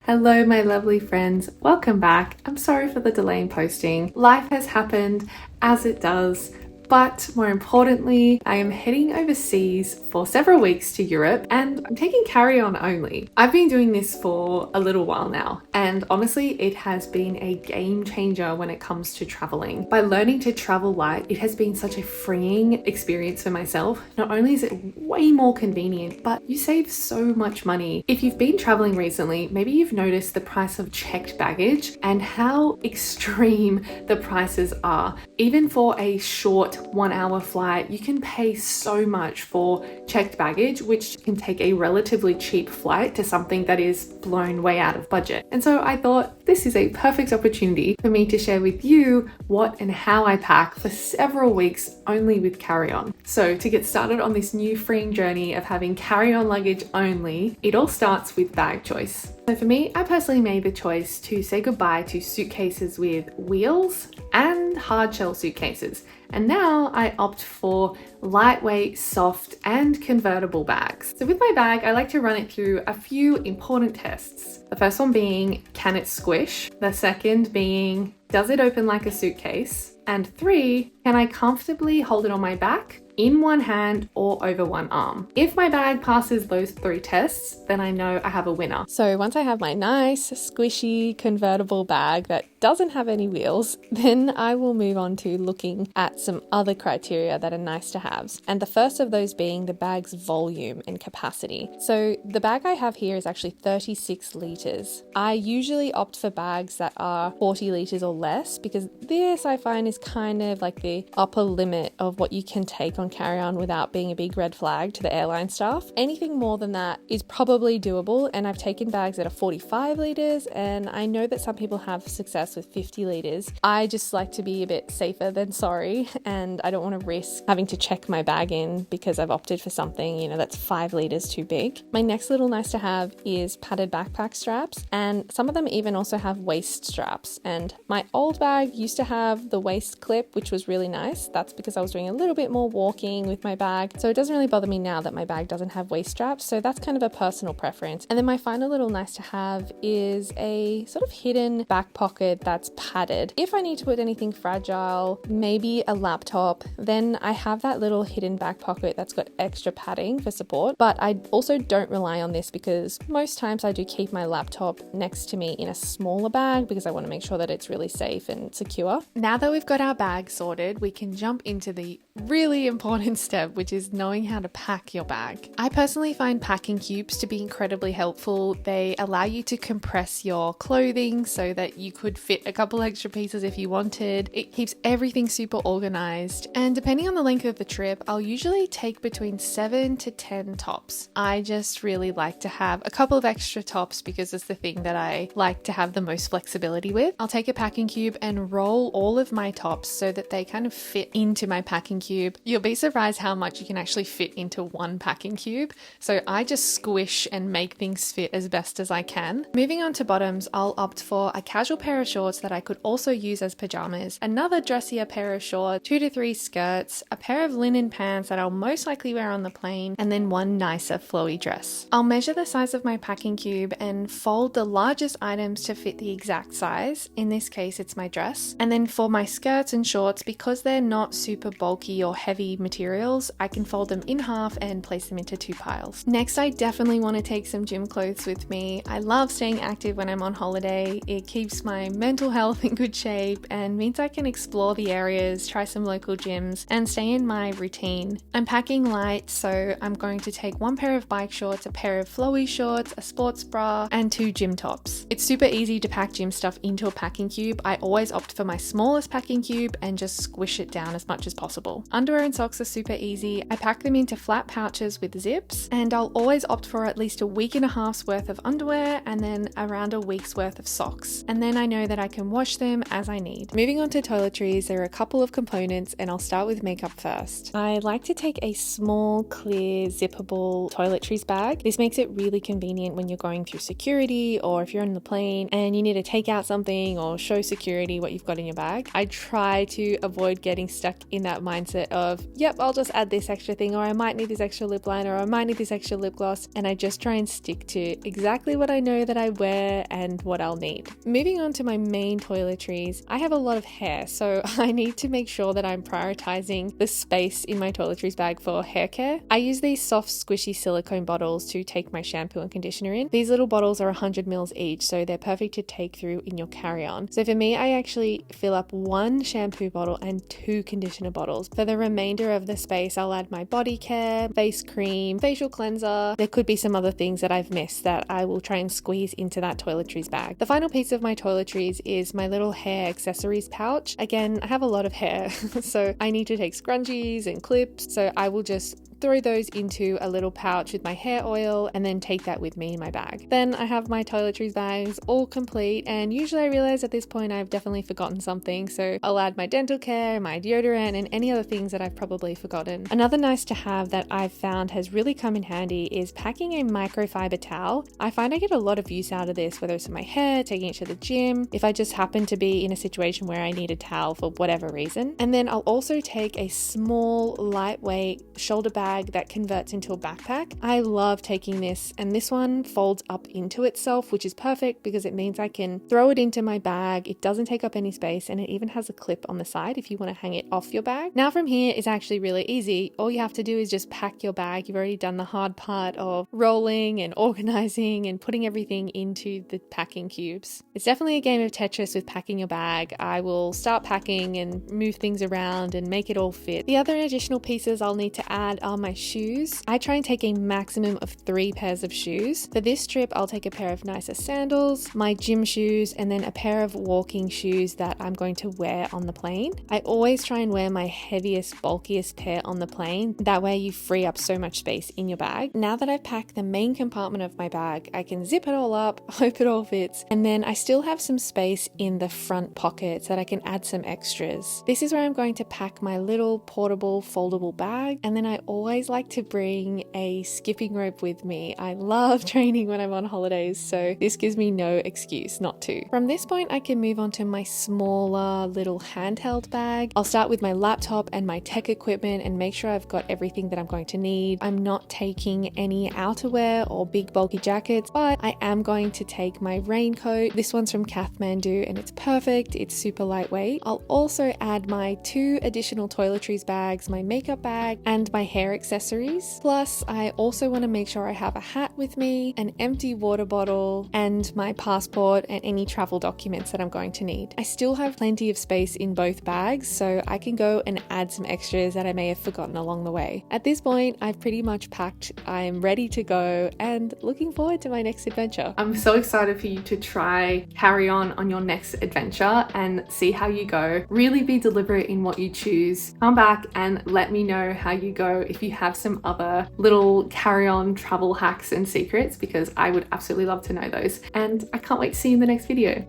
Hello, my lovely friends. Welcome back. I'm sorry for the delay in posting. Life has happened as it does. But more importantly, I am heading overseas for several weeks to Europe and I'm taking carry-on only. I've been doing this for a little while now, and honestly, it has been a game changer when it comes to traveling. By learning to travel light, it has been such a freeing experience for myself. Not only is it way more convenient, but you save so much money. If you've been traveling recently, maybe you've noticed the price of checked baggage and how extreme the prices are. Even for a short 1-hour flight, you can pay so much for checked baggage, which can take a relatively cheap flight to something that is blown way out of budget. And so I thought this is a perfect opportunity for me to share with you what and how I pack for several weeks only with carry-on. So to get started on this new freeing journey of having carry-on luggage only, it all starts with bag choice. So for me, I personally made the choice to say goodbye to suitcases with wheels and hard shell suitcases. And now I opt for lightweight, soft, and convertible bags. So with my bag, I like to run it through a few important tests. The first one being, can it squish? The second being, does it open like a suitcase? And 3, can I comfortably hold it on my back, in one hand or over one arm? If my bag passes those 3 tests, then I know I have a winner. So once I have my nice, squishy, convertible bag that doesn't have any wheels, then I will move on to looking at some other criteria that are nice to have. And the first of those being the bag's volume and capacity. So the bag I have here is actually 36 litres. I usually opt for bags that are 40 litres or less because this I find is kind of like the upper limit of what you can take on carry-on without being a big red flag to the airline staff. Anything more than that is probably doable, and I've taken bags that are 45 litres, and I know that some people have success with 50 litres. I just like to be a bit safer than sorry, and I don't want to risk having to check my bag in because I've opted for something, that's 5 litres too big. My next little nice to have is padded backpack straps, and some of them even also have waist straps. And my old bag used to have the waist clip, which was really nice. That's because I was doing a little bit more walking with my bag, so it doesn't really bother me now that my bag doesn't have waist straps. So that's kind of a personal preference. And then my final little nice to have is a sort of hidden back pocket that's padded. If I need to put anything fragile, maybe a laptop, then I have that little hidden back pocket that's got extra padding for support. But I also don't rely on this because most times I do keep my laptop next to me in a smaller bag because I want to make sure that it's really safe and secure. Now that we've got our bag sorted, we can jump into the really important step, which is knowing how to pack your bag. I personally find packing cubes to be incredibly helpful. They allow you to compress your clothing so that you could fit a couple extra pieces if you wanted. It keeps everything super organized, and depending on the length of the trip, I'll usually take between 7 to 10 tops. I just really like to have a couple of extra tops because it's the thing that I like to have the most flexibility with. I'll take a packing cube and roll all of my tops so that they kind of fit into my packing cube. You'll be surprised how much you can actually fit into one packing cube. So I just squish and make things fit as best as I can. Moving on to bottoms, I'll opt for a casual pair of shorts that I could also use as pajamas, another dressier pair of shorts, 2 to 3 skirts, a pair of linen pants that I'll most likely wear on the plane, and then one nicer flowy dress. I'll measure the size of my packing cube and fold the largest items to fit the exact size. In this case, it's my dress. And then for my skirts and shorts, because they're not super bulky or heavy materials, I can fold them in half and place them into 2 piles. Next, I definitely want to take some gym clothes with me. I love staying active when I'm on holiday. It keeps my mental health in good shape and means I can explore the areas, try some local gyms, and stay in my routine. I'm packing light, so I'm going to take 1 pair of bike shorts, a pair of flowy shorts, a sports bra, and 2 gym tops. It's super easy to pack gym stuff into a packing cube. I always opt for my smallest packing cube and just squish it down as much as possible. Underwear and socks are super easy. I pack them into flat pouches with zips, and I'll always opt for at least a week and a half's worth of underwear and then around a week's worth of socks. And then I know that I can wash them as I need. Moving on to toiletries, there are a couple of components, and I'll start with makeup first. I like to take a small, clear, zippable toiletries bag. This makes it really convenient when you're going through security or if you're on the plane and you need to take out something or show security what you've got in your bag. I try to avoid getting stuck in that mindset mindset of, yep, I'll just add this extra thing, or I might need this extra lip liner, or I might need this extra lip gloss, and I just try and stick to exactly what I know that I wear and what I'll need. Moving on to my main toiletries, I have a lot of hair, so I need to make sure that I'm prioritizing the space in my toiletries bag for hair care. I use these soft squishy silicone bottles to take my shampoo and conditioner in. These little bottles are 100 mils each, so they're perfect to take through in your carry-on. So for me, I actually fill up 1 shampoo bottle and 2 conditioner bottles. For the remainder of the space, I'll add my body care, face cream, facial cleanser. There could be some other things that I've missed that I will try and squeeze into that toiletries bag. The final piece of my toiletries is my little hair accessories pouch. Again, I have a lot of hair, so I need to take scrunchies and clips, so I will just throw those into a little pouch with my hair oil and then take that with me in my bag. Then I have my toiletries bags all complete, and usually I realize at this point I've definitely forgotten something, so I'll add my dental care, my deodorant, and any other things that I've probably forgotten. Another nice to have that I've found has really come in handy is packing a microfiber towel. I find I get a lot of use out of this, whether it's in my hair, taking it to the gym, if I just happen to be in a situation where I need a towel for whatever reason. And then I'll also take a small, lightweight shoulder bag that converts into a backpack. I love taking this, and this one folds up into itself, which is perfect because it means I can throw it into my bag. It doesn't take up any space, and it even has a clip on the side if you want to hang it off your bag. Now from here is actually really easy. All you have to do is just pack your bag. You've already done the hard part of rolling and organizing and putting everything into the packing cubes. It's definitely a game of Tetris with packing your bag. I will start packing and move things around and make it all fit. The other additional pieces I'll need to add are my shoes. I try and take a maximum of 3 pairs of shoes. For this trip, I'll take a pair of nicer sandals, my gym shoes, and then a pair of walking shoes that I'm going to wear on the plane. I always try and wear my heaviest, bulkiest pair on the plane. That way you free up so much space in your bag. Now that I've packed the main compartment of my bag, I can zip it all up, hope it all fits, and then I still have some space in the front pockets that I can add some extras. This is where I'm going to pack my little portable foldable bag, and then I always like to bring a skipping rope with me. I love training when I'm on holidays, so this gives me no excuse not to. From this point, I can move on to my smaller little handheld bag. I'll start with my laptop and my tech equipment and make sure I've got everything that I'm going to need. I'm not taking any outerwear or big bulky jackets, but I am going to take my raincoat. This one's from Kathmandu and it's perfect. It's super lightweight. I'll also add my 2 additional toiletries bags, my makeup bag, and my hair accessories. Plus, I also want to make sure I have a hat with me, an empty water bottle, and my passport and any travel documents that I'm going to need. I still have plenty of space in both bags, so I can go and add some extras that I may have forgotten along the way. At this point, I've pretty much packed. I'm ready to go and looking forward to my next adventure. I'm so excited for you to try carry on your next adventure and see how you go. Really be deliberate in what you choose. Come back and let me know how you go if you have some other little carry-on travel hacks and secrets, because I would absolutely love to know those. And I can't wait to see you in the next video.